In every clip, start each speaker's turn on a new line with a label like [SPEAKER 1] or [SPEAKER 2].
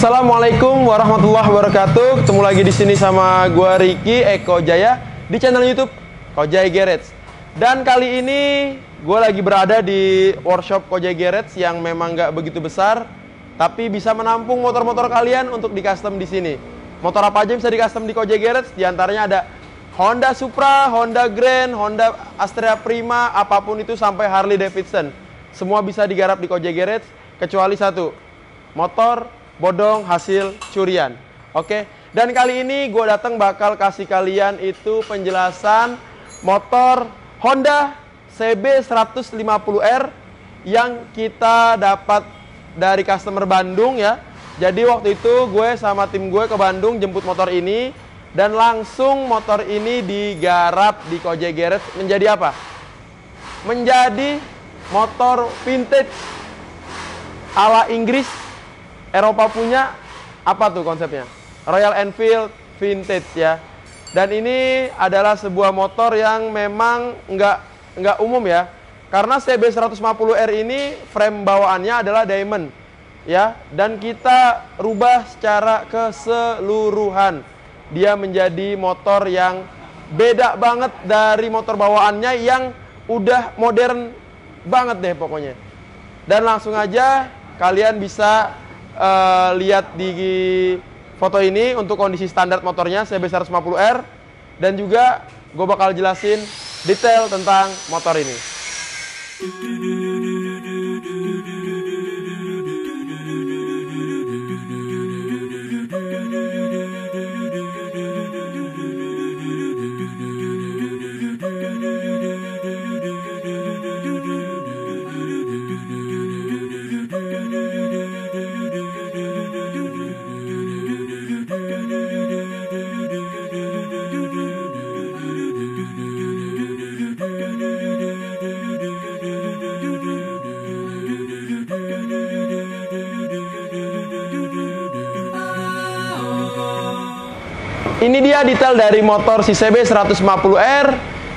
[SPEAKER 1] Assalamualaikum warahmatullahi wabarakatuh. Ketemu lagi di sini sama gua Ricky Eko Jaya di channel YouTube Kojai Garage. Dan kali ini gua lagi berada di workshop Kojai Garage yang memang nggak begitu besar, tapi bisa menampung motor-motor kalian untuk di custom di sini. Motor apa aja bisa di custom di Kojai Garage? Di antaranya ada Honda Supra, Honda Grand, Honda Astrea Prima, apapun itu sampai Harley Davidson. Semua bisa digarap di Kojai Garage kecuali satu, motor bodong hasil curian. Oke. Dan kali ini gue datang bakal kasih kalian itu penjelasan motor Honda CB 150R yang kita dapat dari customer Bandung ya. Jadi waktu itu gue sama tim gue ke Bandung jemput motor ini, dan langsung motor ini digarap di Kojai Garage menjadi apa? Menjadi motor vintage ala Inggris, Eropa punya. Apa tuh konsepnya? Royal Enfield vintage ya. Dan ini adalah sebuah motor yang memang nggak umum ya. Karena CB 150R ini frame bawaannya adalah diamond ya. Dan kita rubah secara keseluruhan. Dia menjadi motor yang beda banget dari motor bawaannya yang udah modern banget deh pokoknya. Dan langsung aja kalian bisa lihat di foto ini untuk kondisi standar motornya CB 150R, dan juga gue bakal jelasin detail tentang motor ini. Ini dia detail dari motor si CB 150R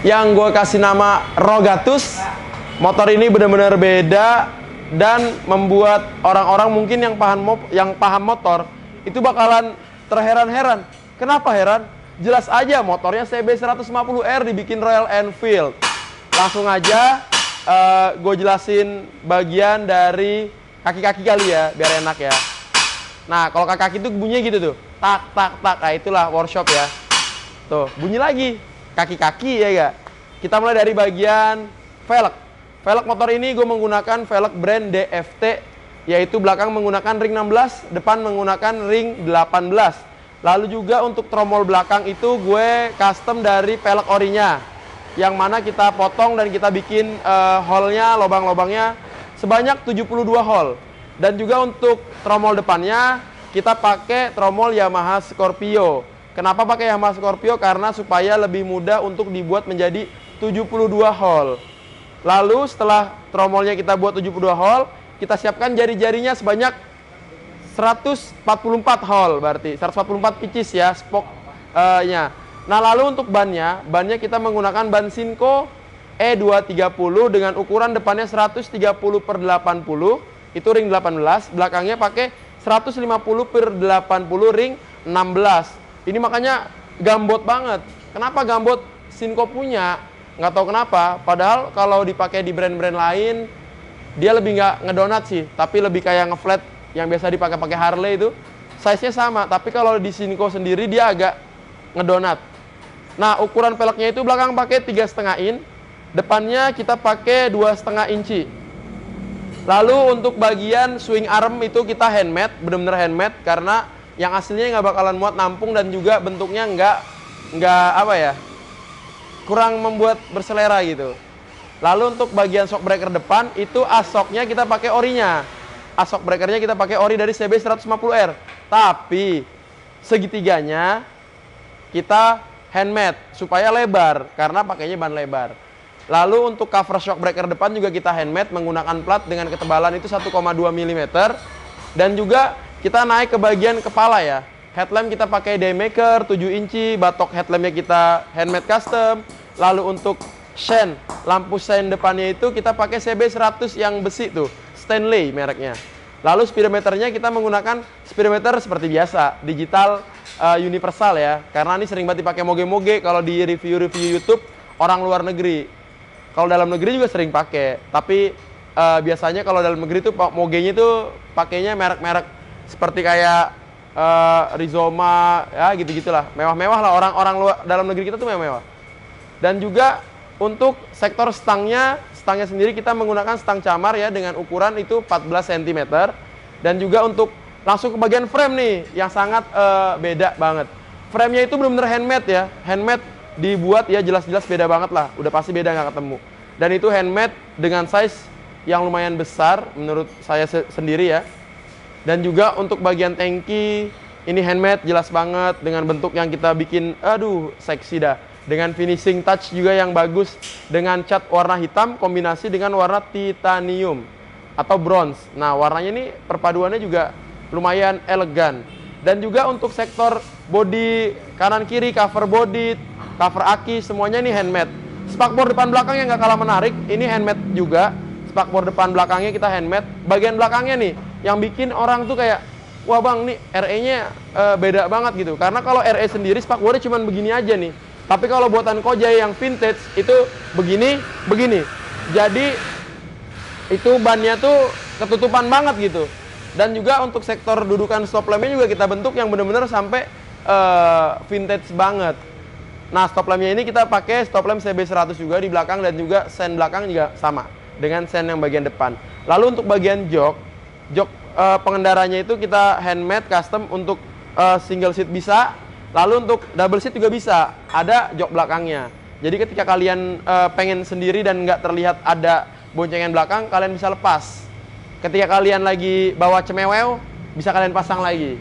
[SPEAKER 1] yang gue kasih nama Rogatus. Motor ini benar-benar beda dan membuat orang-orang mungkin yang paham motor itu bakalan terheran-heran. Kenapa heran? Jelas aja motornya CB 150R dibikin Royal Enfield. Langsung aja gue jelasin bagian dari kaki-kaki kali ya, biar enak ya. Nah, kalau kaki-kaki itu bunyinya gitu tuh. Tak, tak, tak. Nah, itulah workshop ya. Tuh, bunyi lagi. Kaki-kaki ya gak? Kita mulai dari bagian velg. Velg motor ini gue menggunakan velg brand DFT. Yaitu belakang menggunakan ring 16, depan menggunakan ring 18. Lalu juga untuk tromol belakang itu gue custom dari velg orinya. Yang mana kita potong dan kita bikin hole-nya, lubang-lubangnya sebanyak 72 hole. Dan juga untuk tromol depannya kita pakai tromol Yamaha Scorpio. Kenapa pakai Yamaha Scorpio? Karena supaya lebih mudah untuk dibuat menjadi 72 hole. Lalu setelah tromolnya kita buat 72 hole, kita siapkan jari-jarinya sebanyak 144 hole, berarti 144 pitches ya spoke-nya. Nah, lalu untuk bannya kita menggunakan ban Sinco E230 dengan ukuran depannya 130/80. Itu ring 18, belakangnya pakai 150/80 ring 16. Ini makanya gambot banget. Kenapa gambot Sinco punya? Nggak tahu kenapa. Padahal kalau dipakai di brand-brand lain, dia lebih nggak ngedonat sih. Tapi lebih kayak ngeflat yang biasa dipakai Harley itu. Size-nya sama, tapi kalau di Sinco sendiri dia agak ngedonat. Nah, ukuran peleknya itu belakang pakai 3,5 in. Depannya kita pakai 2,5 inci. Lalu untuk bagian swing arm itu kita handmade, benar-benar handmade, karena yang aslinya nggak bakalan muat nampung dan juga bentuknya nggak apa ya, kurang membuat berselera gitu. Lalu untuk bagian shock breaker depan itu asoknya kita pakai orinya, asok breakernya kita pakai ori dari CB 150R. Tapi segitiganya kita handmade supaya lebar karena pakainya ban lebar. Lalu untuk cover shock breaker depan juga kita handmade menggunakan plat dengan ketebalan itu 1,2 mm. Dan juga kita naik ke bagian kepala ya. Headlamp kita pakai Daymaker 7 inci, batok headlampnya kita handmade custom. Lalu untuk sen, lampu sen depannya itu kita pakai CB100 yang besi tuh, Stanley mereknya. Lalu speedometernya kita menggunakan speedometer seperti biasa, digital universal ya. Karena ini sering banget dipakai moge-moge kalau di review-review YouTube orang luar negeri. Kalau dalam negeri juga sering pakai, tapi biasanya kalau dalam negeri tuh mogenya tuh pakainya merek-merek seperti kayak Rizoma ya gitu-gitulah. Mewah-mewah lah, orang-orang luar dalam negeri kita tuh mewah-mewah. Dan juga untuk sektor stangnya sendiri kita menggunakan stang camar ya dengan ukuran itu 14 cm. Dan juga untuk langsung ke bagian frame nih yang sangat beda banget. Frame-nya itu benar-benar handmade ya, handmade dibuat ya, jelas-jelas beda banget lah, udah pasti beda nggak ketemu. Dan itu handmade dengan size yang lumayan besar menurut saya sendiri ya. Dan juga untuk bagian tangki ini handmade jelas banget dengan bentuk yang kita bikin, aduh seksi dah. Dengan finishing touch juga yang bagus dengan cat warna hitam kombinasi dengan warna titanium atau bronze. Nah warnanya ini perpaduannya juga lumayan elegan. Dan juga untuk sektor bodi kanan kiri, cover bodi, cover aki, semuanya ini handmade. Spakbor depan belakang yang nggak kalah menarik, ini handmade juga. Spakbor depan belakangnya kita handmade. Bagian belakangnya nih yang bikin orang tuh kayak, wah bang nih RE-nya beda banget gitu. Karena kalau RE sendiri spakbornya cuma begini aja nih. Tapi kalau buatan Kojai yang vintage itu begini. Jadi itu bannya tuh ketutupan banget gitu. Dan juga untuk sektor dudukan stop lampnya juga kita bentuk yang benar-benar sampai vintage banget. Nah stop lampnya ini kita pakai stop lamp CB100 juga di belakang dan juga sen belakang juga sama dengan sen yang bagian depan. Lalu untuk bagian jok pengendaranya itu kita handmade custom untuk single seat bisa. Lalu untuk double seat juga bisa, ada jok belakangnya. Jadi ketika kalian pengen sendiri dan nggak terlihat ada boncengan belakang, kalian bisa lepas. Ketika kalian lagi bawa cemewew, bisa kalian pasang lagi.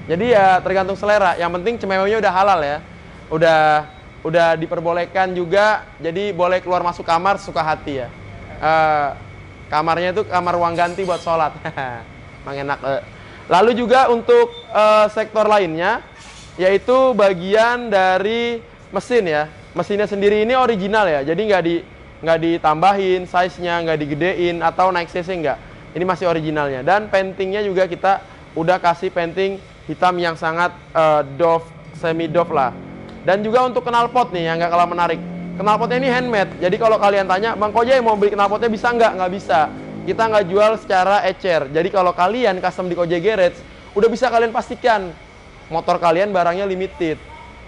[SPEAKER 1] Jadi ya tergantung selera. Yang penting cemewewnya udah halal ya, udah diperbolehkan juga. Jadi boleh keluar masuk kamar suka hati ya. Kamarnya itu kamar ruang ganti buat sholat. Emang enak. Lalu juga untuk sektor lainnya, yaitu bagian dari mesin ya. Mesinnya sendiri ini original ya, jadi nggak ditambahin size-nya, nggak digedein atau naik cc nggak. Ini masih originalnya. Dan paintingnya juga kita udah kasih painting hitam yang sangat doff, semi doff lah. Dan juga untuk knalpot nih yang nggak kalah menarik. Knalpotnya ini handmade. Jadi kalau kalian tanya, Bang Kojai mau beli knalpotnya bisa nggak? Nggak bisa. Kita nggak jual secara ecer. Jadi kalau kalian custom di Kojai Garage, udah bisa kalian pastikan motor kalian barangnya limited.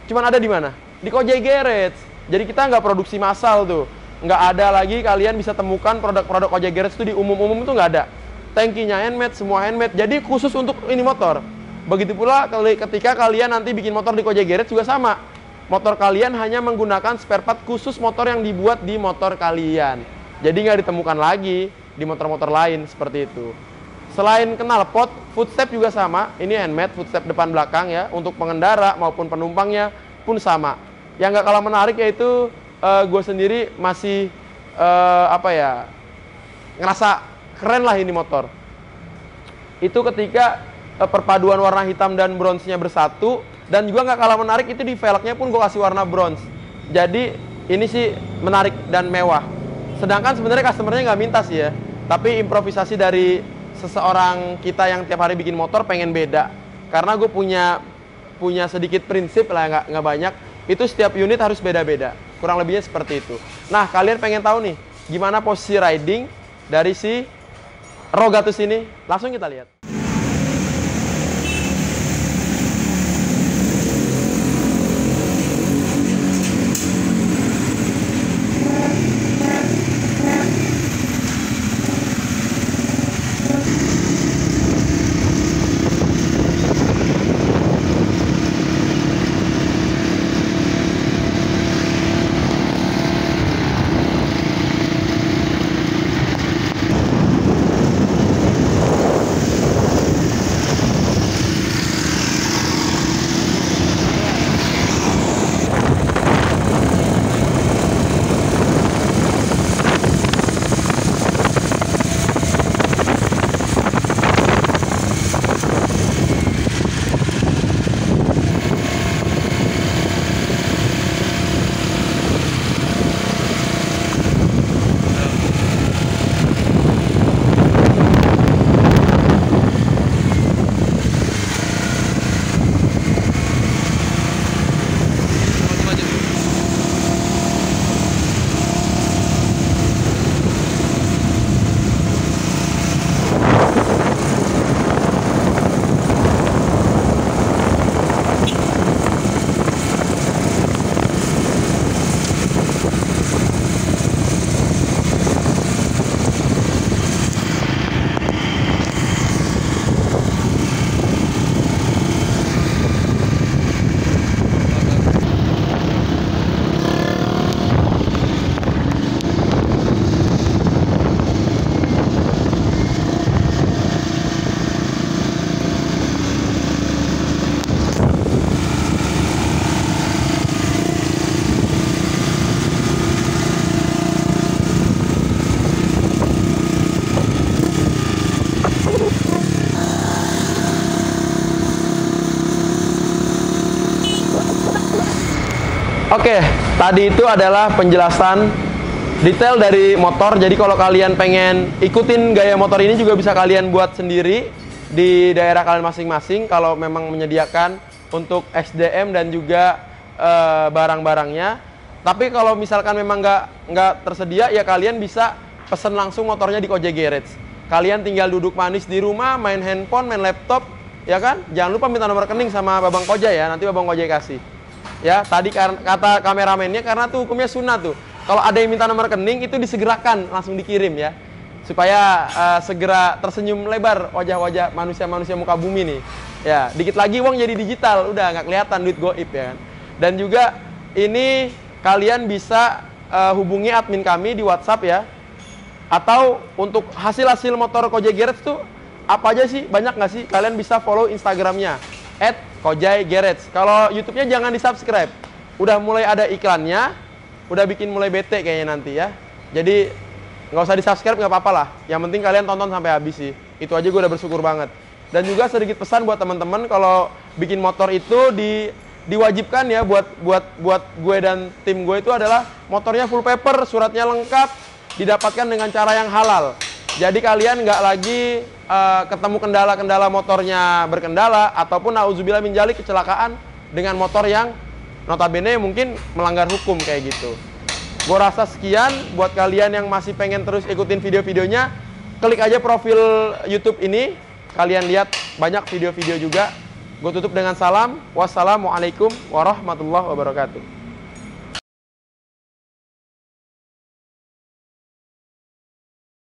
[SPEAKER 1] Cuman ada di mana? Di Kojai Garage. Jadi kita nggak produksi massal tuh. Nggak ada lagi kalian bisa temukan produk-produk Kojai Garage itu di umum-umum tuh nggak ada. Tankinya handmade, semua handmade. Jadi khusus untuk ini motor. Begitu pula ketika kalian nanti bikin motor di Kojai Garage juga sama. Motor kalian hanya menggunakan spare part khusus motor yang dibuat di motor kalian. Jadi nggak ditemukan lagi di motor-motor lain seperti itu. Selain knalpot, footstep juga sama. Ini handmade, footstep depan belakang ya. Untuk pengendara maupun penumpangnya pun sama. Yang nggak kalah menarik yaitu gue sendiri masih ngerasa keren lah ini motor. Itu ketika perpaduan warna hitam dan bronze-nya bersatu. Dan juga nggak kalah menarik itu di velgnya pun gue kasih warna bronze. Jadi ini sih menarik dan mewah. Sedangkan sebenarnya customer-nya nggak minta sih ya. Tapi improvisasi dari seseorang kita yang tiap hari bikin motor pengen beda. Karena gue punya sedikit prinsip lah, nggak banyak. Itu setiap unit harus beda-beda. Kurang lebihnya seperti itu. Nah kalian pengen tahu nih gimana posisi riding dari si Rogatus ini? Langsung kita lihat. Oke, tadi itu adalah penjelasan detail dari motor. Jadi kalau kalian pengen ikutin gaya motor ini juga bisa kalian buat sendiri di daerah kalian masing-masing kalau memang menyediakan untuk SDM dan juga barang-barangnya. Tapi kalau misalkan memang nggak tersedia, ya kalian bisa pesen langsung motornya di Kojai Garage. Kalian tinggal duduk manis di rumah, main handphone, main laptop, ya kan? Jangan lupa minta nomor rekening sama Babang Kojai ya, nanti Babang Kojai kasih. Ya, tadi kata kameramennya karena tuh hukumnya sunnah tuh. Kalau ada yang minta nomor rekening itu disegerakan langsung dikirim ya. Supaya segera tersenyum lebar wajah-wajah manusia-manusia muka bumi nih. Ya, dikit lagi uang jadi digital, udah nggak kelihatan duit goib ya kan. Dan juga ini kalian bisa hubungi admin kami di WhatsApp ya. Atau untuk hasil-hasil motor Kojai Garage tuh apa aja sih? Banyak nggak sih? Kalian bisa follow Instagramnya @Kojai Garage. Kalau YouTube-nya jangan di-subscribe. Udah mulai ada iklannya, udah bikin mulai bete kayaknya nanti ya. Jadi nggak usah di-subscribe, nggak apa-apa lah. Yang penting kalian tonton sampai habis sih. Itu aja gue udah bersyukur banget. Dan juga sedikit pesan buat teman-teman, kalau bikin motor itu diwajibkan ya buat gue dan tim gue itu adalah motornya full paper, suratnya lengkap, didapatkan dengan cara yang halal. Jadi kalian nggak lagi ketemu kendala-kendala motornya berkendala ataupun nauzubillah min dzalik kecelakaan dengan motor yang notabene mungkin melanggar hukum kayak gitu. Gue rasa sekian buat kalian yang masih pengen terus ikutin video-videonya, klik aja profil YouTube ini, kalian lihat banyak video-video juga. Gue tutup dengan salam, wassalamualaikum warahmatullahi wabarakatuh.